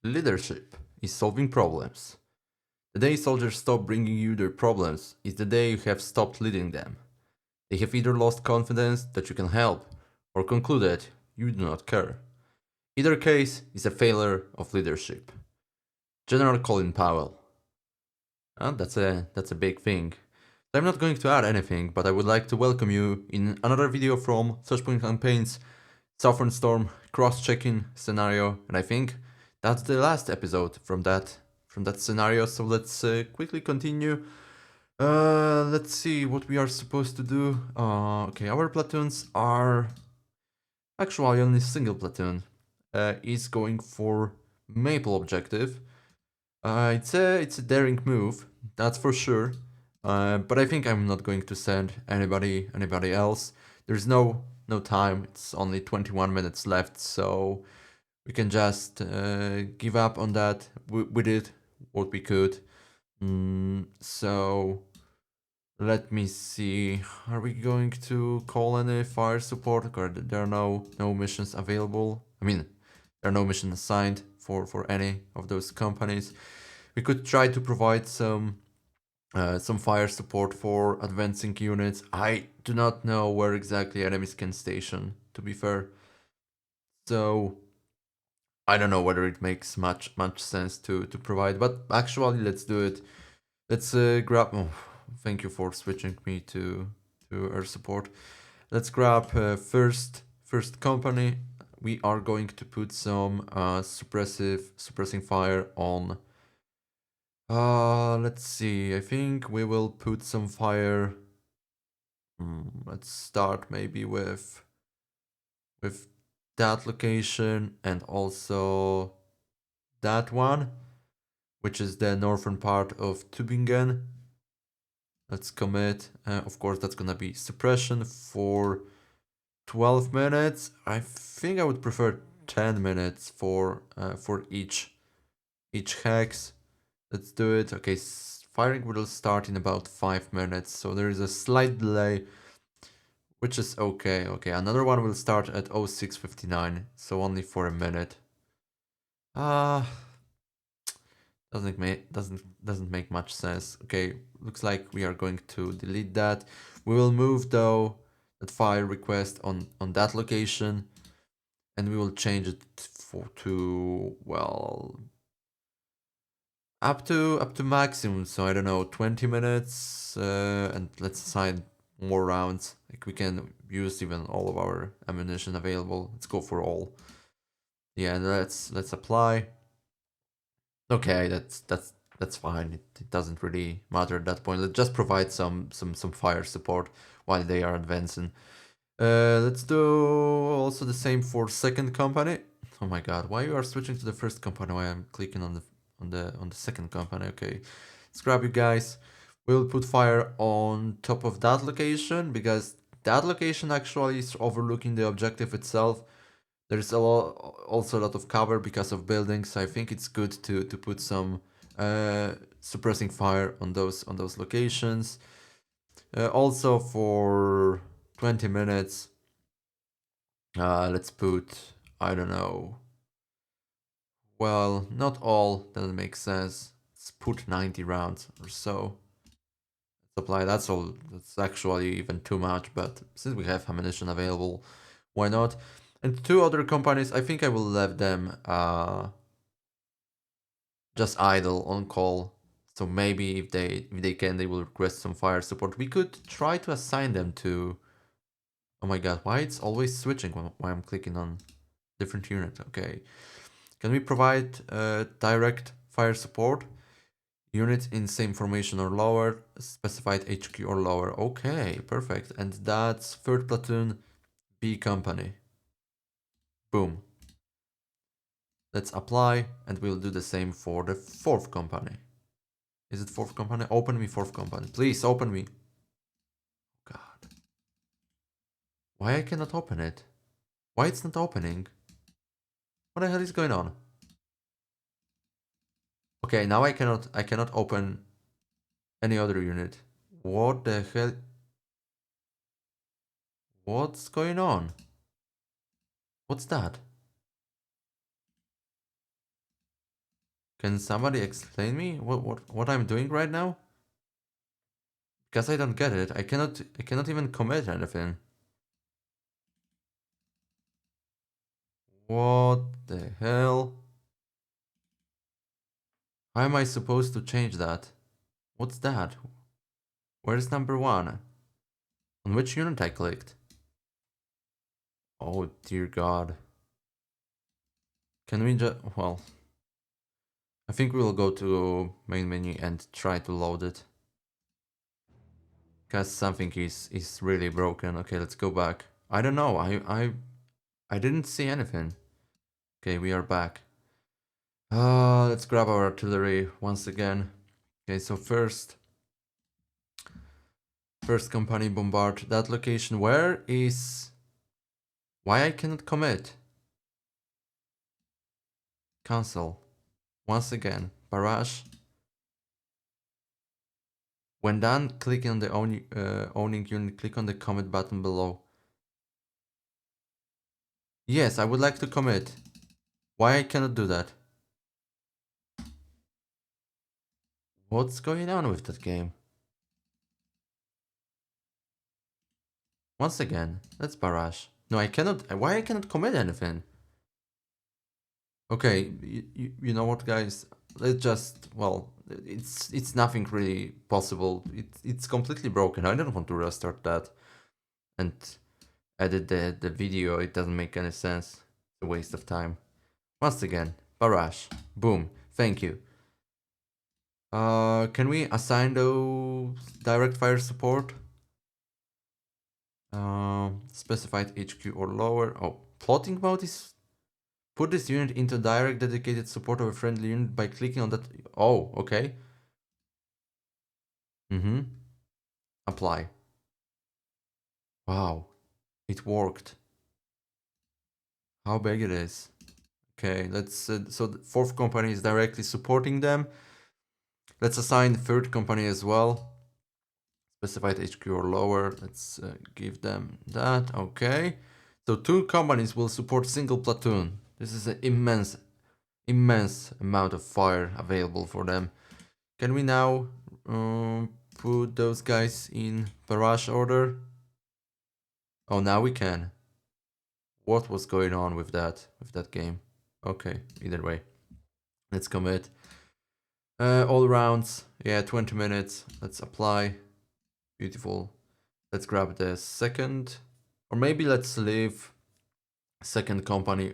Leadership is solving problems. The day soldiers stop bringing you their problems is the day you have stopped leading them. They have either lost confidence that you can help or concluded you do not care. Either case is a failure of leadership. General Colin Powell. That's a big thing. I'm not going to add anything, but I would like to welcome you in another video from Flashpoint Campaigns Southern Storm cross-checking scenario, and I think that's the last episode from that scenario. So let's quickly continue. Let's see what we are supposed to do. Okay, our platoons are actually only single platoon. Is going for Maple objective. It's a daring move, that's for sure. But I think I'm not going to send anybody else. There's no time. It's only 21 minutes left, so we can just give up on that. We did what we could. So let me see. Are we going to call any fire support? Or there are no missions available. I mean, there are no missions assigned for any of those companies. We could try to provide some fire support for advancing units. I do not know where exactly enemies can station, to be fair. So I don't know whether it makes much sense to provide, but actually let's do it. Let's grab. Oh, thank you for switching me to air support. Let's grab first company. We are going to put some suppressing fire on. Let's see. I think we will put some fire. Let's start maybe with that location and also that one, which is the northern part of Tübingen. Let's commit. Of course, that's gonna be suppression for 12 minutes. I think I would prefer 10 minutes for each hex. Let's do it. Okay, firing will start in about 5 minutes, so there is a slight delay, which is okay. Okay, another one will start at 06:59, so only for a minute. Ah, doesn't make much sense. Okay, looks like we are going to delete that. We will move though that fire request on that location, and we will change it to well up to maximum. So I don't know, 20 minutes, and let's assign more rounds. Like we can use even all of our ammunition available. Let's go for all. Yeah, and let's apply. Okay, that's fine. It doesn't really matter at that point. Let's just provide some fire support while they are advancing. Let's do also the same for second company. Oh my god, why you are switching to the first company? Why I'm clicking on the second company? Okay, let's grab you guys. We'll put fire on top of that location because that location actually is overlooking the objective itself. There's also a lot of cover because of buildings. So I think it's good to put some suppressing fire on those locations. Also for 20 minutes, let's put, I don't know. Well, not all. Doesn't make sense. Let's put 90 rounds or so. Supply. That's all. That's actually even too much. But since we have ammunition available, why not? And two other companies, I think I will let them just idle on call. So maybe if they can, they will request some fire support. We could try to assign them to. Oh my god, why it's always switching when I'm clicking on different unit? Okay, can we provide direct fire support? Units in same formation or lower, specified HQ or lower. Okay, perfect. And that's third platoon, B company. Boom. Let's apply, and we'll do the same for the fourth company. Is it fourth company? Open me fourth company. Please open me. God. Why I cannot open it? Why it's not opening? What the hell is going on? Okay, now I cannot open any other unit. What the hell? What's going on? What's that? Can somebody explain me what I'm doing right now? Because I don't get it. I cannot even commit anything. What the hell? How am I supposed to change that? What's that? Where's number 1? On which unit I clicked? Oh dear god. Can we just... well... I think we'll go to main menu and try to load it. Because something is really broken. Okay, let's go back. I don't know. I didn't see anything. Okay, we are back. Let's grab our artillery once again. Okay, so first company bombard that location. Where is... why I cannot commit? Cancel. Once again, barrage. When done, click on the owning unit, click on the commit button below. Yes, I would like to commit. Why I cannot do that? What's going on with that game? Once again, let's barrage. No, I cannot. Why I cannot commit anything? Okay, you know what, guys? Let's just... well, it's nothing really possible. It's completely broken. I don't want to restart that and edit the video. It doesn't make any sense. It's a waste of time. Once again, barrage. Boom. Thank you. Can we assign those direct fire support? Specified HQ or lower. Oh, plotting mode is... put this unit into direct dedicated support of a friendly unit by clicking on that. Oh, okay. Apply. Wow, it worked. How big it is. Okay, let's... so the 4th company is directly supporting them. Let's assign the 3rd company as well. Specified HQ or lower. Let's give them that. Okay. So 2 companies will support single platoon. This is an immense amount of fire available for them. Can we now put those guys in barrage order? Oh, now we can. What was going on with that game? Okay, either way. Let's commit. All rounds. Yeah, 20 minutes. Let's apply. Beautiful. Let's grab the 2nd. Or maybe let's leave 2nd company.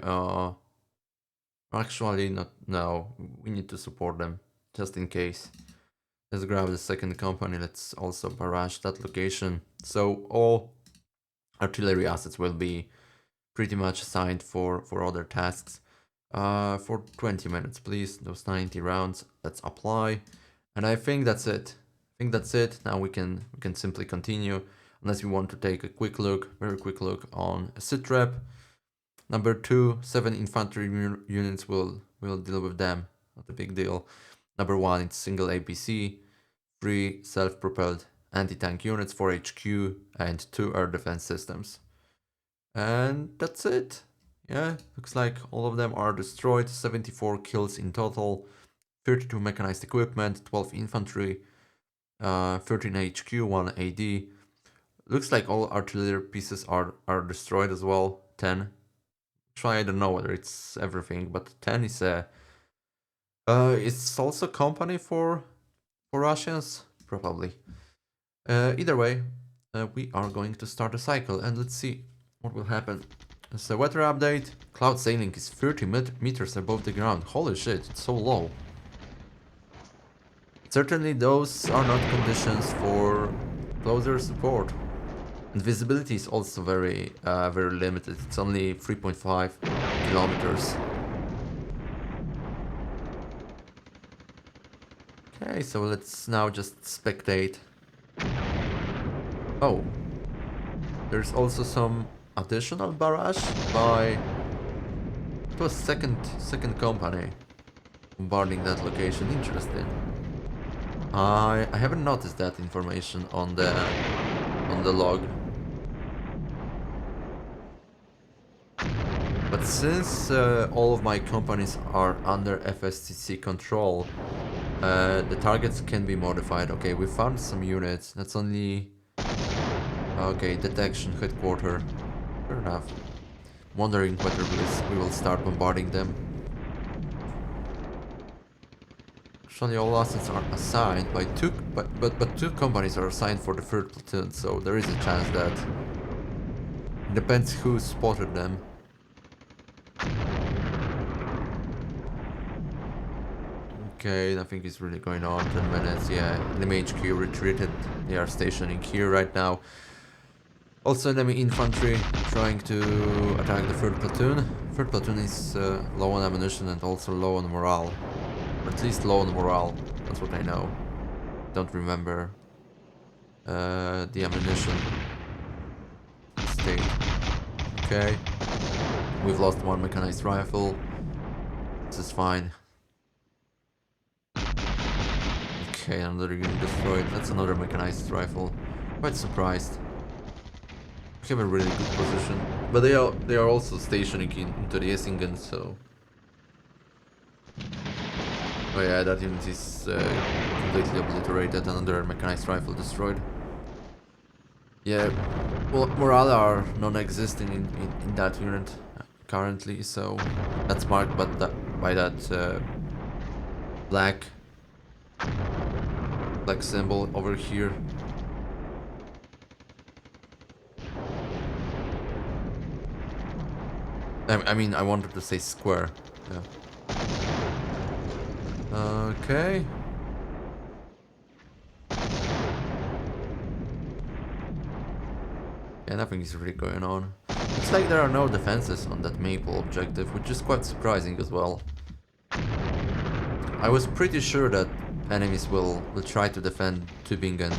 Actually, not. No, we need to support them just in case. Let's grab the 2nd company. Let's also barrage that location. So all artillery assets will be pretty much assigned for other tasks. For 20 minutes, please. Those 90 rounds. Let's apply, and I think that's it. Now we can simply continue, unless we want to take a very quick look on a sit rep. Number 2, 7 infantry units will deal with them. Not a big deal. Number 1, it's single APC, 3 self-propelled anti-tank units, 4 HQ, and 2 air defense systems. And that's it. Yeah, looks like all of them are destroyed. 74 kills in total, 32 mechanized equipment, 12 infantry, 13 HQ, 1 AD. Looks like all artillery pieces are destroyed as well. 10. Actually, I don't know whether it's everything, but 10 is a... it's also company for Russians, probably. Either way, we are going to start a cycle, and let's see what will happen. It's a weather update. Cloud sailing is 30 meters above the ground. Holy shit, it's so low. Certainly those are not conditions for closer support. And visibility is also very limited. It's only 3.5 kilometers. Okay, so let's now just spectate. Oh, there's also some additional barrage by... it was second company bombarding that location. Interesting. I haven't noticed that information on the log. But since all of my companies are under FSTC control, the targets can be modified. Okay, we found some units. That's only... Okay, detection headquarter. Fair enough. Wondering whether we will start bombarding them. Actually, all assets are assigned by two, but two companies are assigned for the third platoon, so there is a chance that... Depends who spotted them. Okay, nothing is really going on. 10 minutes, yeah. Enemy HQ retreated. They are stationing here right now. Also, enemy infantry trying to attack the third platoon. Third platoon is low on ammunition and also low on morale. Or at least low on morale. That's what I know. Don't remember the ammunition state. Okay. We've lost one mechanized rifle. This is fine. Okay, another unit destroyed. That's another mechanized rifle. Quite surprised. We have a really good position, but they are also stationing into the Essingen, so... Oh yeah, that unit is completely obliterated. Another mechanized rifle destroyed. Yeah, well, morale are non-existing in that unit currently, so that's marked by that black symbol over here. I mean, I wanted to say square. Yeah. Okay. Yeah, nothing is really going on. Looks like there are no defenses on that maple objective, which is quite surprising as well. I was pretty sure that enemies will try to defend Tübingen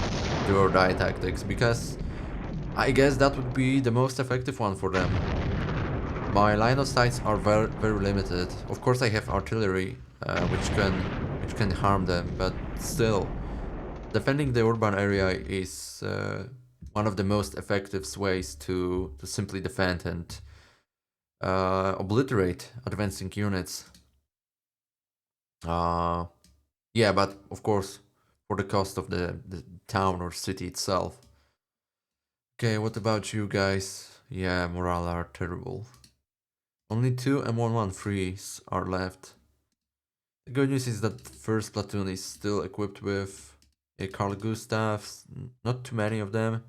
do or die tactics, because I guess that would be the most effective one for them. My line of sights are very limited. Of course I have artillery, which can harm them, but still, defending the urban area is one of the most effective ways to simply defend and obliterate advancing units. Yeah, but of course, for the cost of the town or city itself. Okay, what about you guys? Yeah, morale are terrible. Only 2 M113s are left. The good news is that the first platoon is still equipped with a Carl Gustavs, not too many of them,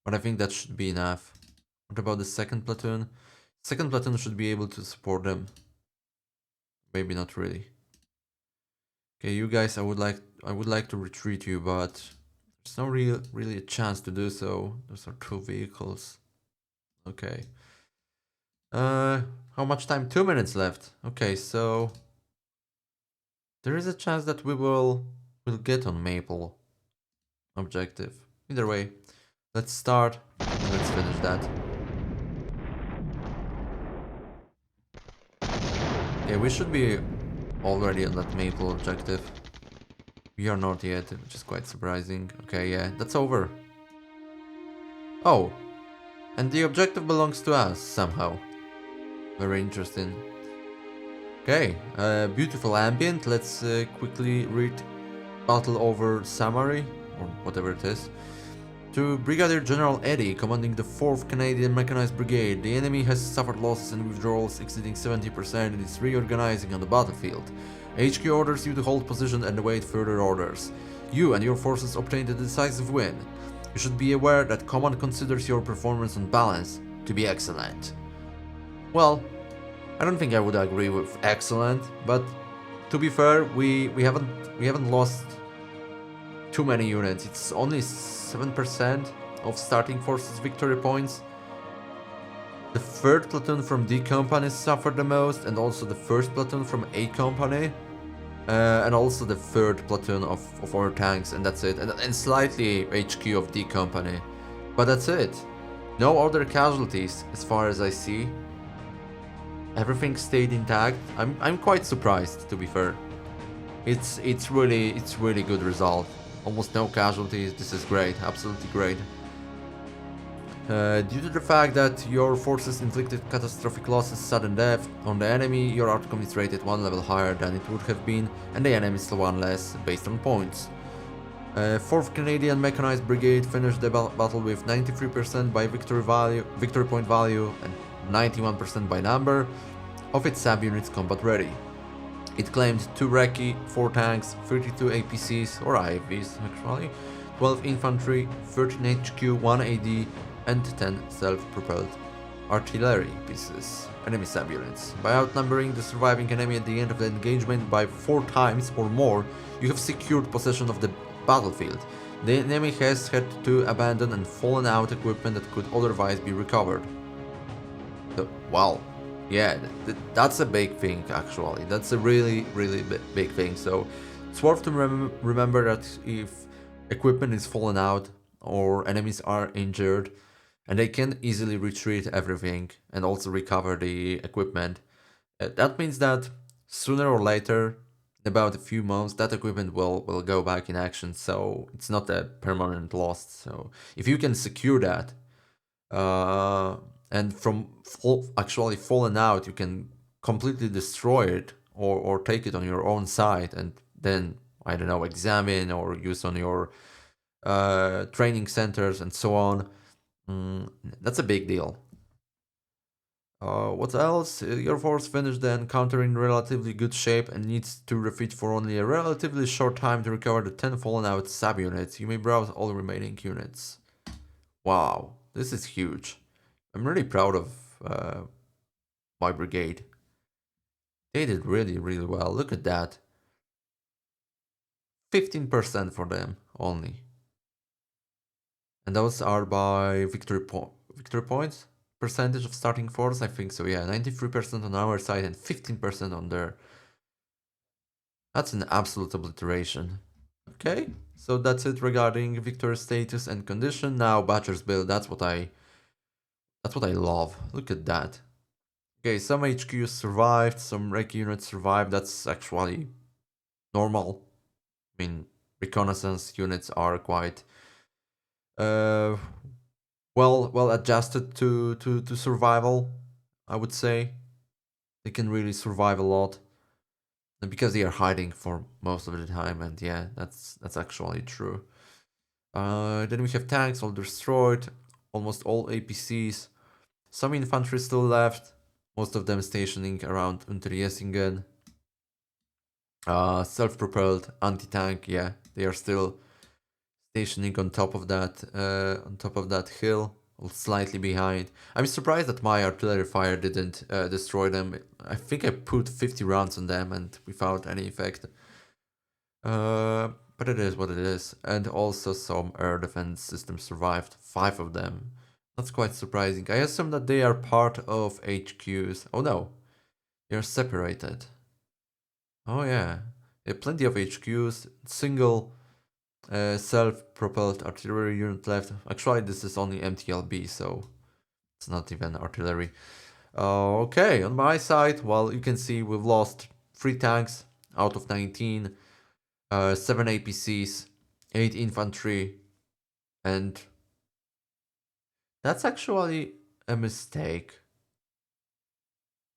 but I think that should be enough. What about the second platoon? Second platoon should be able to support them. Maybe not really. Okay, you guys, I would like to retreat you, but there's no really a chance to do so. Those are 2 vehicles. Okay. How much time? 2 minutes left. Okay, so there is a chance that we'll get on Maple objective. Either way, let's start and let's finish that. Okay, we should be already on that Maple objective. We are not yet, which is quite surprising. Okay, yeah, that's over. Oh, and the objective belongs to us somehow. Very interesting. Okay, beautiful ambient. Let's quickly read battle over summary, or whatever it is. To Brigadier General Eddy, commanding the 4th Canadian Mechanized Brigade, the enemy has suffered losses and withdrawals exceeding 70% and is reorganizing on the battlefield. HQ orders you to hold position and await further orders. You and your forces obtained a decisive win. You should be aware that Command considers your performance on balance to be excellent. Well, I don't think I would agree with excellent, but to be fair, we haven't lost too many units. It's only 7% of starting forces victory points. The 3rd platoon from D company suffered the most, and also the 1st platoon from A company, and also the 3rd platoon of our tanks, and that's it. And slightly HQ of D company, but that's it. No other casualties as far as I see. Everything stayed intact. I'm quite surprised, to be fair. It's really good result. Almost no casualties. This is great, absolutely great. Due to the fact that your forces inflicted catastrophic losses, sudden death on the enemy, your outcome is rated one level higher than it would have been, and the enemy is one less based on points. 4th Canadian Mechanized Brigade finished the battle with 93% by victory point value and 91% by number of its subunits combat ready. It claimed 2 Recce, 4 tanks, 32 APCs or IFVs actually, 12 infantry, 13 HQ, 1 AD, and 10 self-propelled artillery pieces, enemy subunits. By outnumbering the surviving enemy at the end of the engagement by 4 times or more, you have secured possession of the battlefield. The enemy has had to abandon and fallen out equipment that could otherwise be recovered. So, wow. Yeah, that's a big thing actually. That's a really big thing. So it's worth to remember that if equipment is fallen out or enemies are injured, and they can easily retreat everything and also recover the equipment, that means that sooner or later, in about a few months, that equipment will go back in action. So it's not a permanent loss. So if you can secure that, and from actually falling out, you can completely destroy it or take it on your own side and then, I don't know, examine or use on your training centers and so on. That's a big deal. What else? Your force finished the encounter in relatively good shape and needs to refit for only a relatively short time to recover the 10 fallen out subunits. You may browse all remaining units. Wow, this is huge. I'm really proud of my brigade. They did really well. Look at that. 15% for them only. And those are by victory points? Percentage of starting force? I think so, yeah. 93% on our side and 15% on their. That's an absolute obliteration. Okay, so that's it regarding victory status and condition. Now Butcher's build, that's what I love. Look at that. Okay, some HQs survived, some Recce units survived. That's actually normal. I mean, reconnaissance units are quite well adjusted to survival, I would say. They can really survive a lot. And because they are hiding for most of the time, and yeah, that's actually true. Then we have tanks all destroyed, almost all APCs. Some infantry still left, most of them stationing around Unterjesingen. Self-propelled anti-tank, yeah, they are still stationing on top of that hill, or slightly behind. I'm surprised that my artillery fire didn't destroy them. I think I put 50 rounds on them and without any effect. But it is what it is. And also some air defense systems survived, 5 of them. That's quite surprising. I assume that they are part of HQs. Oh no, they are separated. Oh yeah, plenty of HQs, single self-propelled artillery unit left. Actually, this is only MTLB, so it's not even artillery. Okay, on my side, well, you can see we've lost 3 tanks out of 19, 7 APCs, 8 infantry, and that's actually a mistake.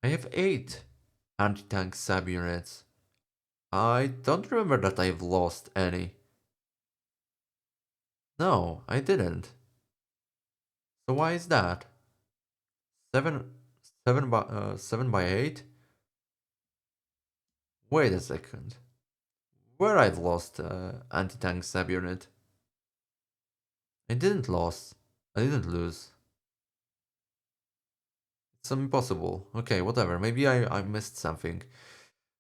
I have 8 anti-tank subunits. I don't remember that I've lost any. No, I didn't. So why is that? 7 by 8? Wait a second. Where I've lost anti-tank subunit? I didn't lose. I didn't lose. It's impossible. Okay, whatever. Maybe I missed something.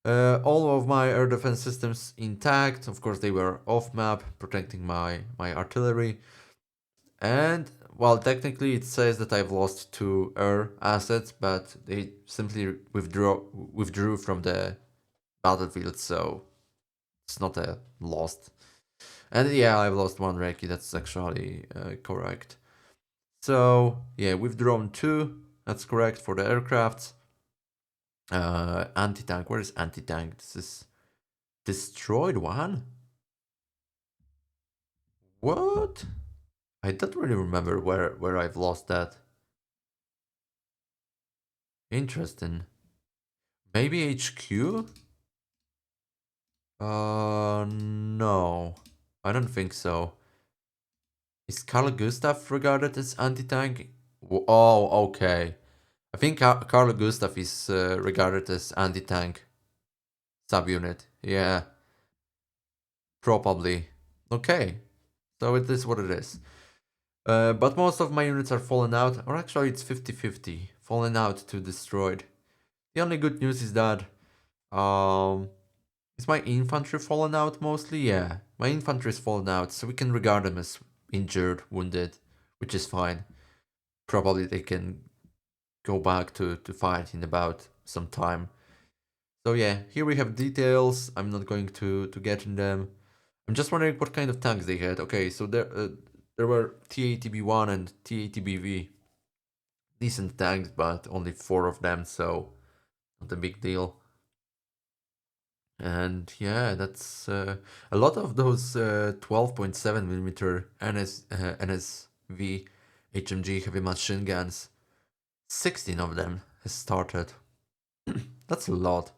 All of my air defense systems intact. Of course, they were off map, protecting my artillery. And well, technically, it says that I've lost 2 air assets, but they simply withdrew from the battlefield, so it's not a lost. And yeah, I've lost 1 Recce. That's actually correct. So yeah, we've drawn 2. That's correct for the aircrafts. Anti-tank. Where is anti-tank? This is destroyed 1. What? I don't really remember where I've lost that. Interesting. Maybe HQ? No. I don't think so. Is Carl Gustav regarded as anti-tank? Oh, okay. I think Carl Gustav is regarded as anti-tank subunit. Yeah, probably. Okay, so it is what it is. But most of my units are fallen out, or actually it's 50-50. Fallen out to destroyed. The only good news is that um, is my infantry fallen out mostly? Yeah, my infantry is fallen out, so we can regard them as injured, wounded, which is fine. Probably they can go back to fight in about some time. So yeah, here we have details. I'm not going to get in them. I'm just wondering what kind of tanks they had. Okay, so there were T-80B1 and T-80BV. Decent tanks, but only 4 of them, so not a big deal. And yeah, that's a lot of those 12.7 millimeter NSV HMG heavy machine guns. 16 of them has started. That's a lot.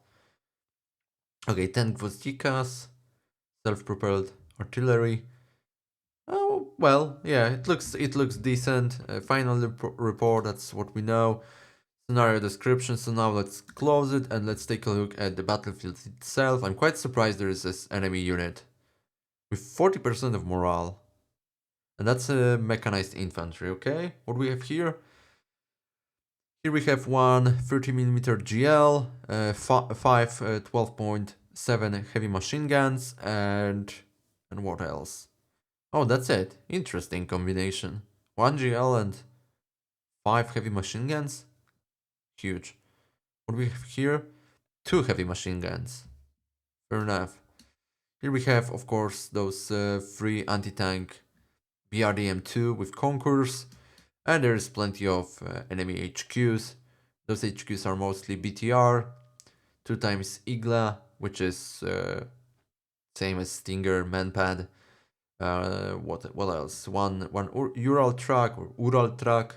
Okay, 10 Gvozdikas, self-propelled artillery. Oh well, yeah, it looks decent. Final report. That's what we know. Scenario description. So now let's close it and let's take a look at the battlefield itself. I'm quite surprised there is this enemy unit with 40% of morale, and that's a mechanized infantry. Okay, what do we have here? Here we have one 30mm GL, five 12.7 heavy machine guns, and what else? Oh, that's it. Interesting combination. 1 GL and 5 heavy machine guns? Huge. What do we have here? 2 heavy machine guns. Fair enough. Here we have, of course, those 3 anti-tank BRDM2 with Concours. And there's plenty of enemy HQs. Those HQs are mostly BTR. 2 times Igla, which is same as Stinger Manpad. What else? One Ural truck or Ural truck.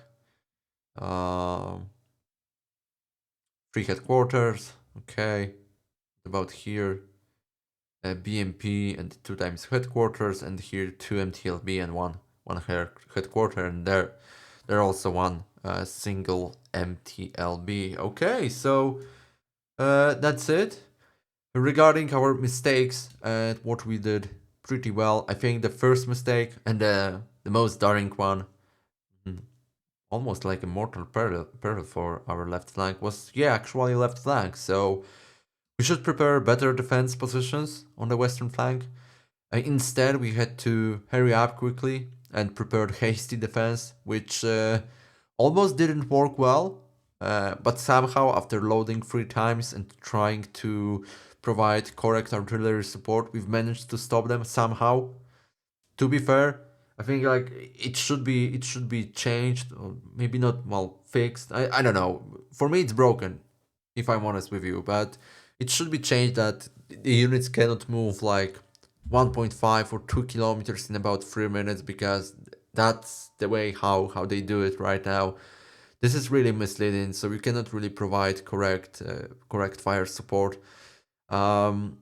3 headquarters. Okay, about here. BMP and 2 times headquarters, and here 2 MTLB and one headquarter, and there also one single MTLB. Okay, so that's it. Regarding our mistakes and what we did pretty well, I think the first mistake and the most daring one, almost like a mortal peril for our left flank, was actually left flank. So we should prepare better defense positions on the western flank. Instead, we had to hurry up quickly and prepared hasty defense, which almost didn't work well. But somehow, after loading 3 times and trying to provide correct artillery support, we've managed to stop them somehow. To be fair, I think like it should be changed, or maybe not fixed. I don't know. For me, it's broken, if I'm honest with you. But it should be changed that the units cannot move like 1.5 or 2 kilometers in about 3 minutes, because that's the way how they do it right now. This is really misleading, so you cannot really provide correct fire support. Um,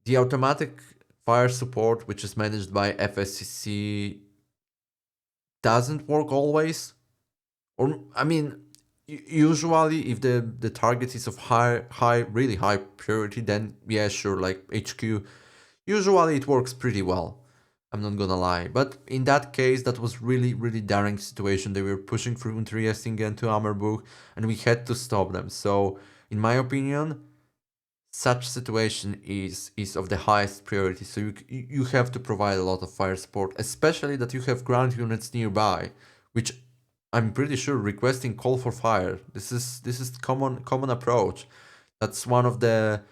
the automatic fire support, which is managed by FSCC, doesn't work always. Or I mean, usually if the target is of really high priority, then yeah, sure, like HQ, usually it works pretty well. I'm not gonna lie, but in that case, that was really daring situation. They were pushing through Trieste into Ammerburg, and we had to stop them. So, in my opinion, such situation is of the highest priority. So you have to provide a lot of fire support, especially that you have ground units nearby, which I'm pretty sure requesting call for fire. This is common approach. That's one of the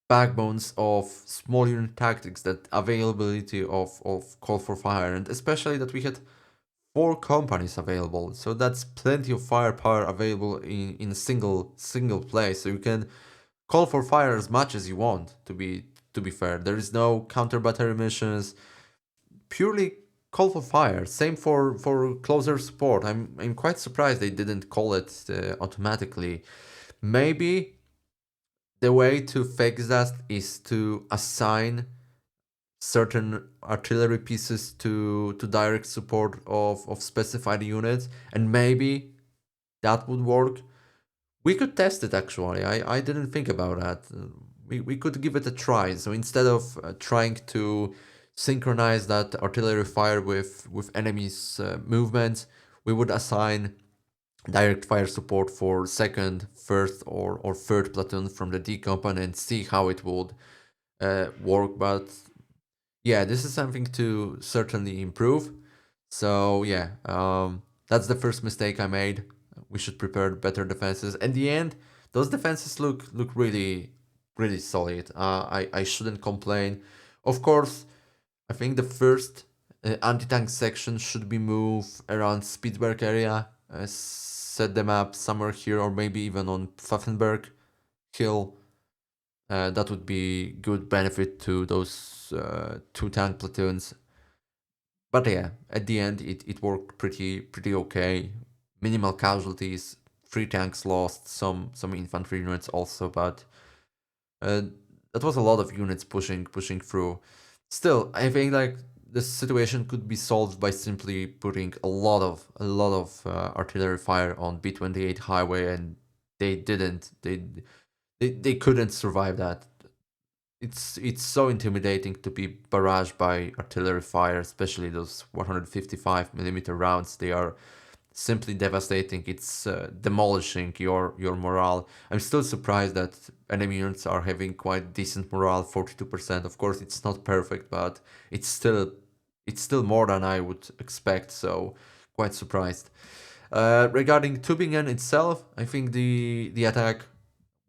backbones of small unit tactics, that availability of call for fire, and especially that we had 4 companies available. So that's plenty of firepower available in a single place. So you can call for fire as much as you want. To be fair, there is no counter battery missions. Purely call for fire. Same for closer support. I'm quite surprised they didn't call it automatically. Maybe the way to fix that is to assign certain artillery pieces to direct support of specified units, and maybe that would work. We could test it actually. I didn't think about that. We could give it a try. So instead of trying to synchronize that artillery fire with enemies' movements, we would assign direct fire support for second, first, or third platoon from the D company and see how it would work. But yeah, this is something to certainly improve. So yeah, that's the first mistake I made. We should prepare better defenses. In the end, those defenses look really solid. I shouldn't complain. Of course, I think the first anti-tank section should be moved around Spitsberg area. Set them up somewhere here, or maybe even on Pfaffenberg Hill. That would be good benefit to those two tank platoons. But yeah, at the end it worked pretty okay. Minimal casualties, 3 tanks lost, some infantry units also, but uh, that was a lot of units pushing through. Still, I think like the situation could be solved by simply putting a lot of artillery fire on B28 highway, and they didn't. They couldn't survive that. It's so intimidating to be barraged by artillery fire, especially those 155 millimeter rounds. They are simply devastating. It's demolishing your morale. I'm still surprised that enemy units are having quite decent morale, 42%. Of course, it's not perfect, but it's still more than I would expect. So quite surprised. Regarding Tübingen itself, I think the attack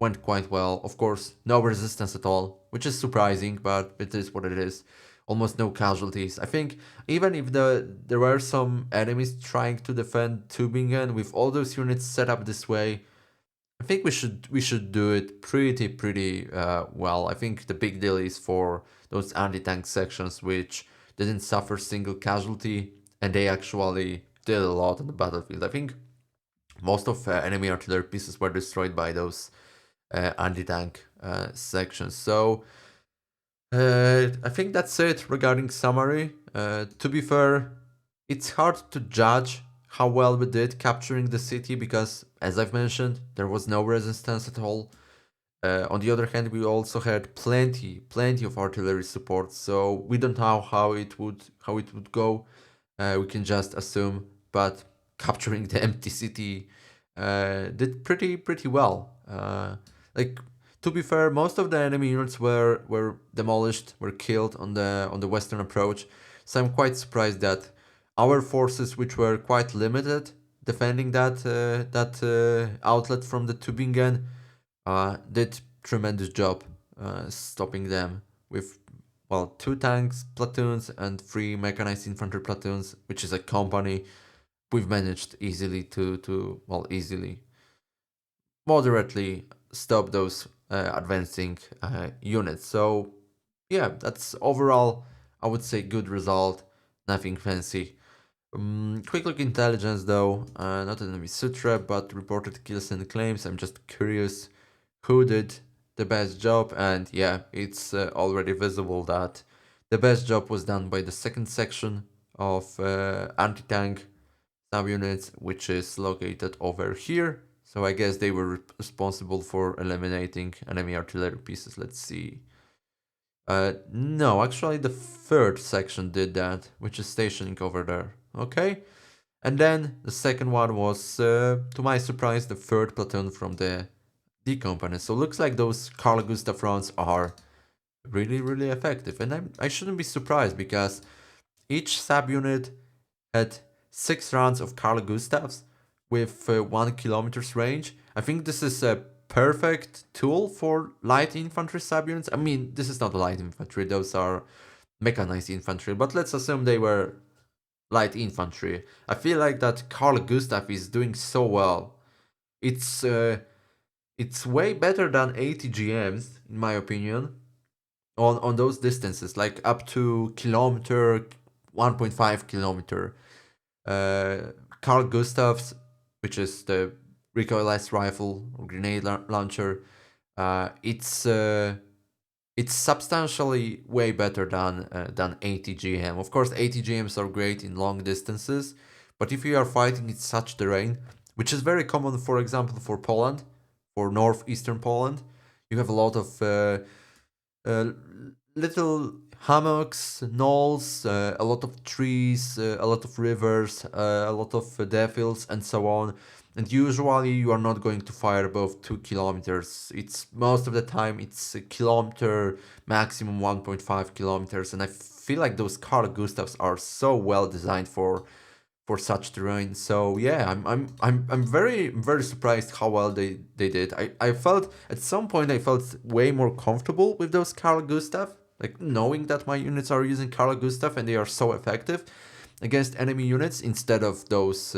went quite well. Of course, no resistance at all, which is surprising, but it is what it is. Almost no casualties. I think even if there were some enemies trying to defend Tübingen with all those units set up this way, I think we should do it pretty well. I think the big deal is for those anti-tank sections which didn't suffer single casualty, and they actually did a lot on the battlefield. I think most of enemy artillery pieces were destroyed by those anti-tank sections. So I think that's it regarding summary. To be fair, it's hard to judge how well we did capturing the city because, as I've mentioned, there was no resistance at all. On the other hand, we also had plenty of artillery support, so we don't know how it would go. We can just assume, but capturing the empty city did pretty well. Like to be fair, most of the enemy units were demolished, were killed on the western approach. So I'm quite surprised that our forces, which were quite limited defending that outlet from the Tübingen, did tremendous job stopping them with, well, 2 tanks platoons and 3 mechanized infantry platoons, which is a company. We've managed easily to well, easily, moderately stop those advancing units. So yeah, that's overall, I would say, good result. Nothing fancy. Quick look intelligence though, not enemy sutra, but reported kills and claims. I'm just curious who did the best job, and yeah, it's already visible that the best job was done by the second section of anti-tank subunits, which is located over here. So I guess they were responsible for eliminating enemy artillery pieces. Let's see. No, actually the third section did that, which is stationing over there. Okay. And then the second one was, to my surprise, the third platoon from the D company. So looks like those Carl Gustav rounds are really effective. And I shouldn't be surprised because each subunit had 6 rounds of Carl Gustavs with 1 kilometer's range. I think this is a perfect tool for light infantry subunits. I mean, this is not light infantry, those are mechanized infantry, but let's assume they were light infantry. I feel like that Carl Gustav is doing so well. It's way better than ATGMs, in my opinion, on those distances, like up to kilometer, 1.5 kilometer. Uh, Carl Gustav's, which is the recoilless rifle or grenade launcher, it's substantially way better than ATGM. Of course, ATGMs are great in long distances, but if you are fighting in such terrain, which is very common, for example, for Poland, for northeastern Poland, you have a lot of uh, little hummocks, knolls, a lot of trees, a lot of rivers, a lot of fields, and so on. And usually you are not going to fire above 2 kilometers. It's most of the time it's a kilometer, maximum 1.5 kilometers. And I feel like those Carl Gustavs are so well designed for such terrain. So yeah, I'm very surprised how well they did. I felt at some point I felt way more comfortable with those Carl Gustav, like knowing that my units are using Carl Gustav and they are so effective against enemy units instead of those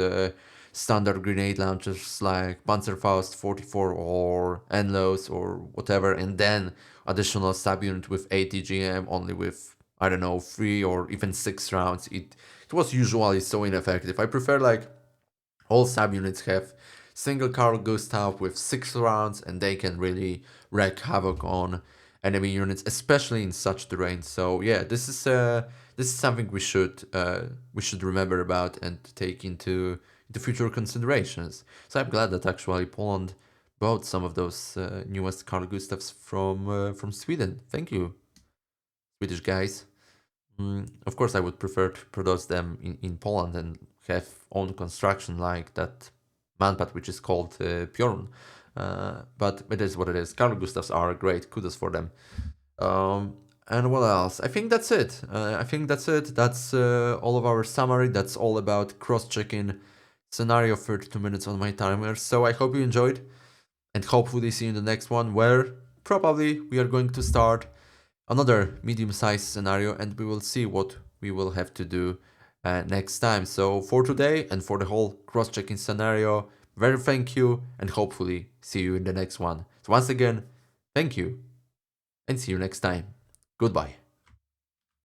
standard grenade launchers like Panzerfaust 44 or Enlos or whatever, and then additional subunit with ATGM only with, I don't know, 3 or even 6 rounds. It was usually so ineffective. I prefer like all subunits have single Carl Gustav with 6 rounds and they can really wreak havoc on enemy units, especially in such terrain. So yeah, this is something we should remember about and take into the future considerations. So I'm glad that actually Poland bought some of those newest Carl Gustavs from Sweden. Thank you, Swedish guys. Of course, I would prefer to produce them in Poland and have own construction like that manpad, which is called Piorun. But it is what it is. Carl Gustavs are great. Kudos for them. And what else? I think that's it. That's all of our summary. That's all about cross-checking scenario 32 minutes on my timer. So I hope you enjoyed and hopefully see you in the next one where probably we are going to start another medium-sized scenario and we will see what we will have to do next time. So for today and for the whole cross-checking scenario, very thank you and hopefully see you in the next one. So once again, thank you and see you next time. Goodbye.